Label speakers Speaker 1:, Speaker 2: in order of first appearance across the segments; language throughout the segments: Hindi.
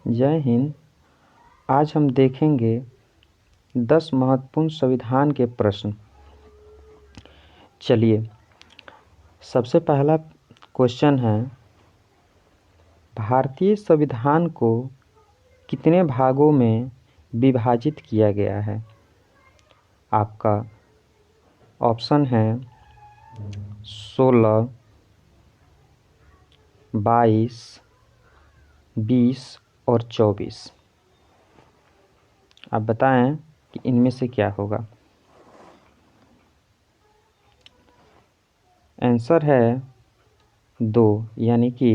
Speaker 1: जय हिंद। आज हम देखेंगे 10 महत्वपूर्ण संविधान के प्रश्न। चलिए, सबसे पहला क्वेश्चन है, भारतीय संविधान को कितने भागों में विभाजित किया गया है? आपका ऑप्शन है 16, 22, 20 और 24। आप बताएं कि इनमें से क्या होगा। आंसर है 2, यानी कि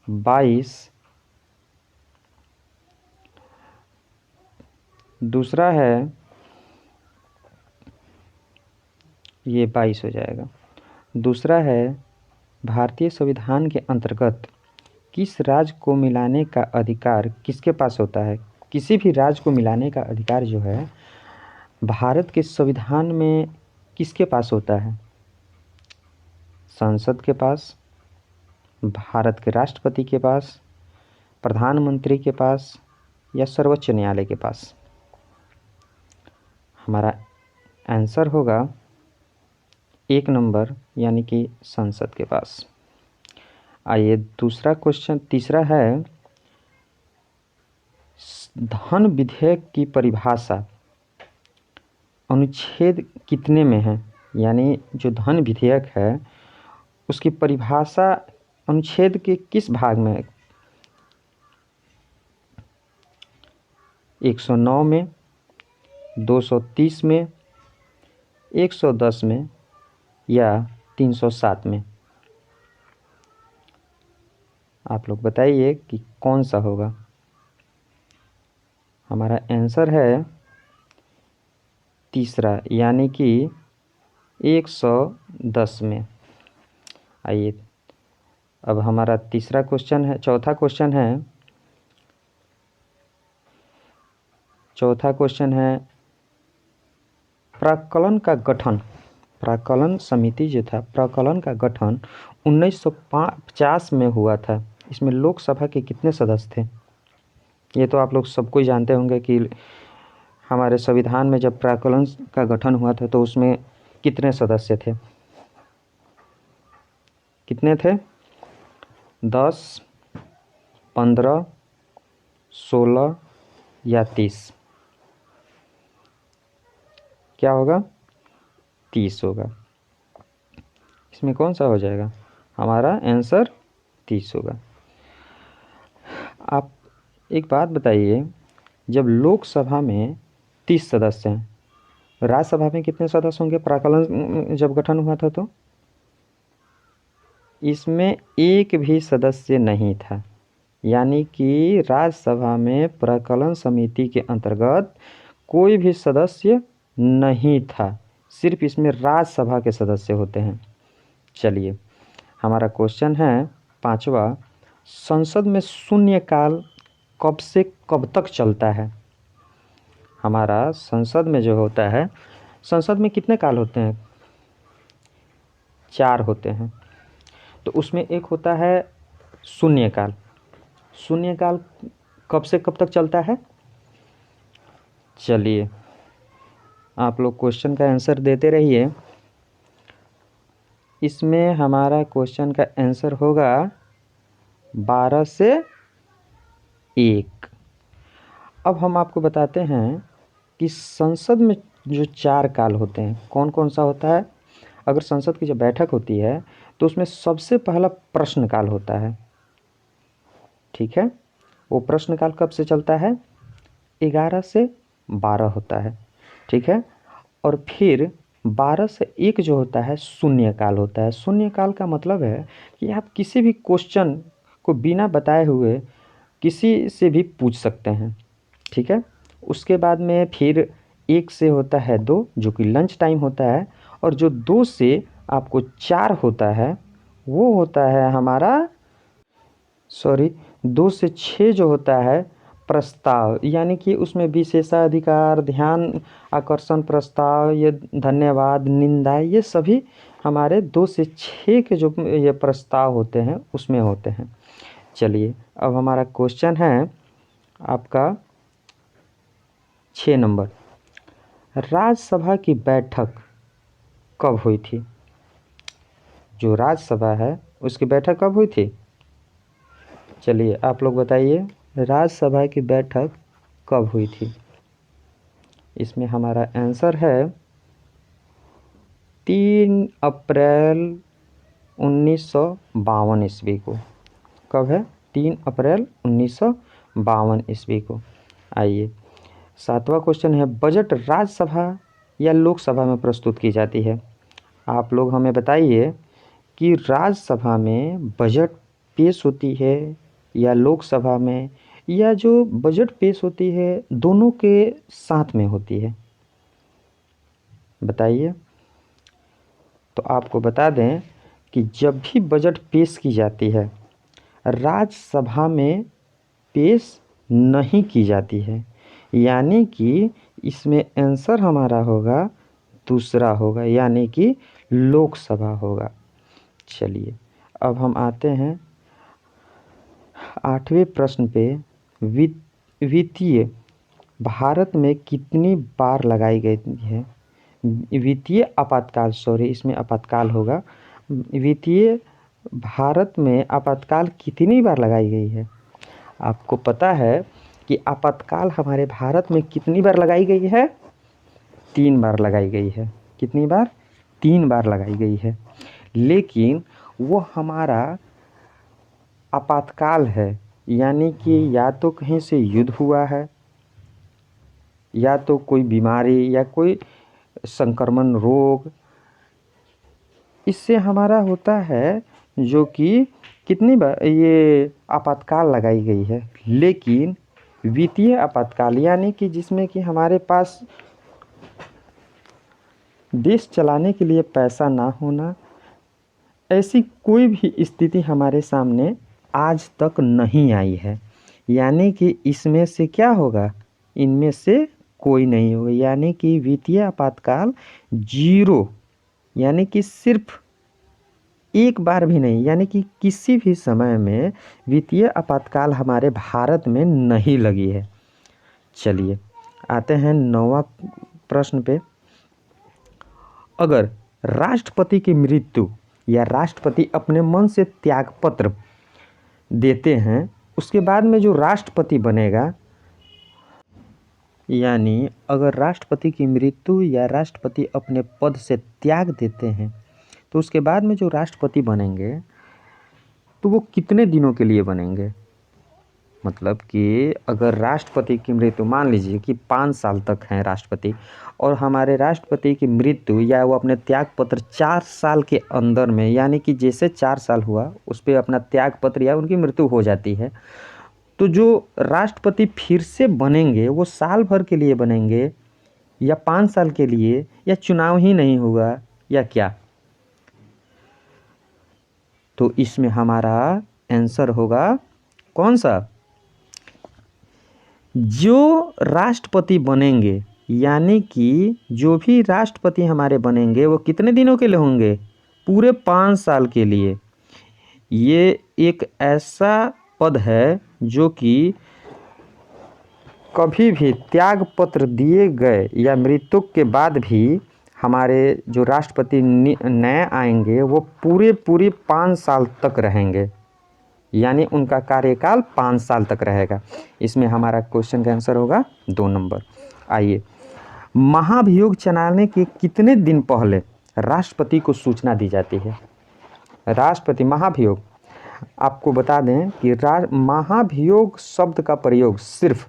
Speaker 1: 22। दूसरा है, ये 22 हो जाएगा। दूसरा है, भारतीय संविधान के अंतर्गत किस राज्य को मिलाने का अधिकार किसके पास होता है? किसी भी राज्य को मिलाने का अधिकार जो है भारत के संविधान में किसके पास होता है? संसद के पास, भारत के राष्ट्रपति के पास, प्रधानमंत्री के पास या सर्वोच्च न्यायालय के पास? हमारा आंसर होगा 1 नंबर, यानी कि संसद के पास। आइए दूसरा क्वेश्चन, तीसरा है, धन विधेयक की परिभाषा अनुच्छेद कितने में है? यानी जो धन विधेयक है उसकी परिभाषा अनुच्छेद के किस भाग में है? 109 में, 230 में, 110 में या 307 में? आप लोग बताइए कि कौन सा होगा। हमारा आंसर है तीसरा, यानी कि 110 में। आइए अब हमारा तीसरा क्वेश्चन है, चौथा क्वेश्चन है, प्राक्कलन का गठन, प्राक्कलन समिति जो था, प्राक्कलन का गठन 1950 में हुआ था। इसमें लोकसभा के कितने सदस्य थे? ये तो आप लोग सबको ही जानते होंगे कि हमारे संविधान में जब प्राक्कलन का गठन हुआ था तो उसमें कितने सदस्य थे? कितने थे? 10, 15, 16 या 30? क्या होगा? 30 होगा। इसमें कौन सा हो जाएगा? हमारा आंसर 30 होगा। आप एक बात बताइए, जब लोकसभा में 30 सदस्य हैं, राज्यसभा में कितने सदस्य होंगे प्राक्कलन जब गठन हुआ था? तो इसमें एक भी सदस्य नहीं था, यानी कि राज्यसभा में प्राक्कलन समिति के अंतर्गत कोई भी सदस्य नहीं था, सिर्फ इसमें राज्यसभा के सदस्य होते हैं। चलिए, हमारा क्वेश्चन है पांचवा, संसद में शून्यकाल कब से कब तक चलता है? हमारा संसद में जो होता है, संसद में कितने काल होते हैं? 4 होते हैं। तो उसमें एक होता है शून्यकाल। शून्यकाल कब से कब तक चलता है? चलिए, आप लोग क्वेश्चन का आंसर देते रहिए। इसमें हमारा क्वेश्चन का आंसर होगा 12 से 1। अब हम आपको बताते हैं कि संसद में जो 4 काल होते हैं कौन कौन सा होता है। अगर संसद की जब बैठक होती है तो उसमें सबसे पहला प्रश्नकाल होता है, ठीक है। वो प्रश्नकाल कब से चलता है? 11 से 12 होता है, ठीक है। और फिर 12 से 1 जो होता है शून्यकाल होता है। शून्यकाल का मतलब है कि आप किसी भी क्वेश्चन को बिना बताए हुए किसी से भी पूछ सकते हैं, ठीक है। उसके बाद में फिर 1 से होता है 2 जो कि लंच टाइम होता है, और जो 2 से आपको 4 होता है वो होता है हमारा 2 से 6 जो होता है प्रस्ताव, यानी कि उसमें विशेषाधिकार, ध्यान आकर्षण प्रस्ताव, ये धन्यवाद, निंदा, ये सभी हमारे 2 से 6 के जो ये प्रस्ताव होते हैं उसमें होते हैं। चलिए, अब हमारा क्वेश्चन है आपका 6 नंबर, राज्यसभा की बैठक कब हुई थी? जो राज्यसभा है उसकी बैठक कब हुई थी? चलिए आप लोग बताइए, राज्यसभा की बैठक कब हुई थी? इसमें हमारा आंसर है 3 अप्रैल 1952 ईस्वी को। कब है? 3 अप्रैल 1952 ईस्वी को। आइए 7वां क्वेश्चन है, बजट राज्यसभा या लोकसभा में प्रस्तुत की जाती है? आप लोग हमें बताइए कि राज्यसभा में बजट पेश होती है या लोकसभा में, या जो बजट पेश होती है दोनों के साथ में होती है? बताइए। तो आपको बता दें कि जब भी बजट पेश की जाती है राज्यसभा में पेश नहीं की जाती है, यानी कि इसमें आंसर हमारा होगा दूसरा होगा, यानी कि लोकसभा होगा। चलिए अब हम आते हैं 8वें प्रश्न पे। वित्तीय भारत में कितनी बार लगाई गई है? वित्तीय आपातकाल, सॉरी इसमें आपातकाल होगा। वित्तीय भारत में आपातकाल कितनी बार लगाई गई है? आपको पता है कि आपातकाल हमारे भारत में कितनी बार लगाई गई है? 3 बार लगाई गई है। कितनी बार? 3 बार लगाई गई है। लेकिन वो हमारा आपातकाल है, यानी कि या तो कहीं से युद्ध हुआ है, या तो कोई बीमारी या कोई संक्रमण रोग, इससे हमारा होता है जो कि कितनी बार ये आपातकाल लगाई गई है। लेकिन वित्तीय आपातकाल यानी कि जिसमें कि हमारे पास देश चलाने के लिए पैसा ना होना, ऐसी कोई भी स्थिति हमारे सामने आज तक नहीं आई है। यानी कि इसमें से क्या होगा? इनमें से कोई नहीं होगा, यानी कि वित्तीय आपातकाल 0, यानी कि सिर्फ एक बार भी नहीं, यानी कि किसी भी समय में वित्तीय आपातकाल हमारे भारत में नहीं लगी है। चलिए आते हैं 9वां प्रश्न पे। अगर राष्ट्रपति की मृत्यु या राष्ट्रपति अपने मन से त्यागपत्र देते हैं, उसके बाद में जो राष्ट्रपति बनेगा, यानी अगर राष्ट्रपति की मृत्यु या राष्ट्रपति अपने पद से त्याग देते हैं तो उसके बाद में जो राष्ट्रपति बनेंगे तो वो कितने दिनों के लिए बनेंगे? मतलब कि अगर राष्ट्रपति की मृत्यु, मान लीजिए कि 5 साल तक हैं राष्ट्रपति, और हमारे राष्ट्रपति की मृत्यु या वो अपने त्यागपत्र 4 साल के अंदर में, यानी कि जैसे 4 साल हुआ उस पर अपना त्यागपत्र या उनकी मृत्यु हो जाती है, तो जो राष्ट्रपति फिर से बनेंगे वो साल भर के लिए बनेंगे या 5 साल के लिए, या चुनाव ही नहीं होगा, या क्या? तो इसमें हमारा आंसर होगा कौन सा? जो राष्ट्रपति बनेंगे, यानी कि जो भी राष्ट्रपति हमारे बनेंगे वो कितने दिनों के लिए होंगे? पूरे 5 साल के लिए। ये एक ऐसा पद है जो कि कभी भी त्यागपत्र दिए गए या मृत्यु के बाद भी हमारे जो राष्ट्रपति नए आएंगे वो पूरे 5 साल तक रहेंगे, यानी उनका कार्यकाल 5 साल तक रहेगा। इसमें हमारा क्वेश्चन का आंसर होगा 2 नंबर। आइए, महाभियोग चलाने के कितने दिन पहले राष्ट्रपति को सूचना दी जाती है? राष्ट्रपति महाभियोग, आपको बता दें कि महाभियोग शब्द का प्रयोग सिर्फ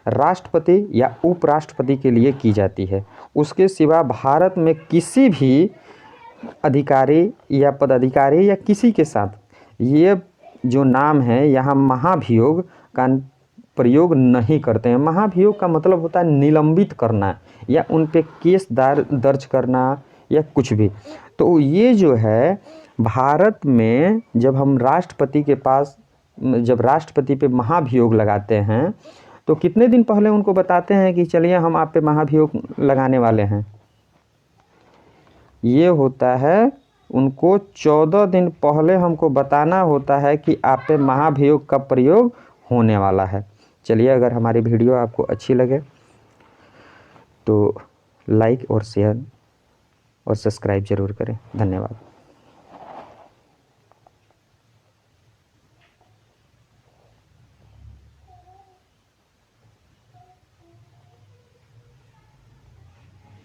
Speaker 1: राष्ट्रपति या उपराष्ट्रपति के लिए की जाती है। उसके सिवा भारत में किसी भी अधिकारी या पदाधिकारी या किसी के साथ ये जो नाम है यहाँ महाभियोग का प्रयोग नहीं करते हैं। महाभियोग का मतलब होता है निलंबित करना या उन पे केस दर्ज करना या कुछ भी। तो ये जो है भारत में जब हम राष्ट्रपति के पास, जब राष्ट्रपति पे महाभियोग लगाते हैं तो कितने दिन पहले उनको बताते हैं कि चलिए हम आप पे महाभियोग लगाने वाले हैं? ये होता है उनको 14 दिन पहले हमको बताना होता है कि आप पे महाभियोग का प्रयोग होने वाला है। चलिए, अगर हमारी वीडियो आपको अच्छी लगे तो लाइक और शेयर और सब्सक्राइब ज़रूर करें। धन्यवाद।